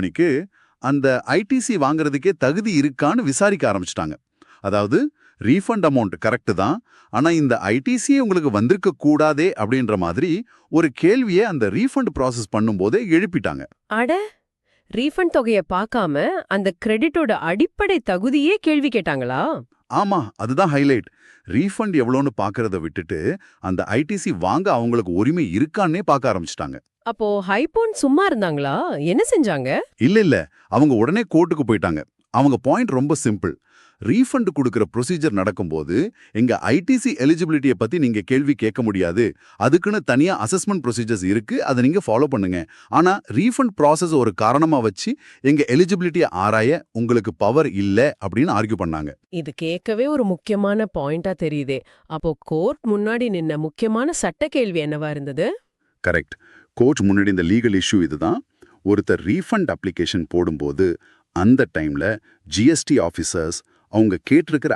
மணிக்கு அந்த ஐடிசி வாங்குறதுக்கே தகுதி இருக்கான்னு விசாரிக்க ஆரம்பிச்சிட்டாங்க. அதாவது ரீஃபண்ட் அமௌண்ட் கரெக்ட் தான், ஆனா இந்த ஐடிசியே உங்களுக்கு வந்திருக்க கூடாதே அப்படின்ற மாதிரி ஒரு கேள்வியை அந்த ரீஃபண்ட் ப்ராசஸ் பண்ணும்போதே எழுப்பிட்டாங்க. அட, ரீஃபண்ட் தொகையை பார்க்காம அந்த கிரெடிட்டோட அடிப்படை தகுதியே கேள்வி கேட்டாங்களா? ஆமா, அதுதான் ஹைலைட். ரீஃபண்ட் எவ்வளோன்னு பார்க்கறத விட்டுட்டு அந்த ஐடிசி வாங்க அவங்களுக்கு உரிமை இருக்கான்னே பார்க்க ஆரம்பிச்சிட்டாங்க. அப்போ ஹைபோன் சும்மா இருந்தாங்களா? என்ன செஞ்சாங்க? இல்ல, அவங்க உடனே கோர்ட்டுக்கு போயிட்டாங்க. அவங்க பாயிண்ட் ரொம்ப சிம்பிள். ரீஃபண்ட் கொடுக்கிற ப்ரொசீஜர் நடக்கும்போது எங்க ஐடிசி எலிஜிபிலிட்டியை பத்தி நீங்க கேள்வி கேட்க முடியாது. அதுக்குன்னு தனியா அசஸ்மெண்ட் ப்ரொசீஜர்ஸ் இருக்கு, அதை நீங்க ஃபாலோ பண்ணுங்க. ஆனா ரீஃபண்ட் ப்ராசஸ் ஒரு காரணமா வச்சு எங்க எலிஜிபிலிட்டியை ஆராய உங்களுக்கு பவர் இல்ல அப்படின்னு ஆர்கியூ பண்ணாங்க. இது கேட்கவே ஒரு முக்கியமான பாயிண்டா தெரியுதே. அப்போ கோர்ட் முன்னாடி நின்ன முக்கியமான சட்ட கேள்வி என்னவா இருந்தது? கரெக்ட். கோர்ட் முன்னாடி இந்த லீகல் இஷ்யூ இதுதான். ஒருத்தர் ரீஃபண்ட் அப்ளிகேஷன் போடும்போது அந்த டைம்ல ஜிஎஸ்டி ஆஃபீஸர்ஸ் அவங்க கேட்டிருக்கிற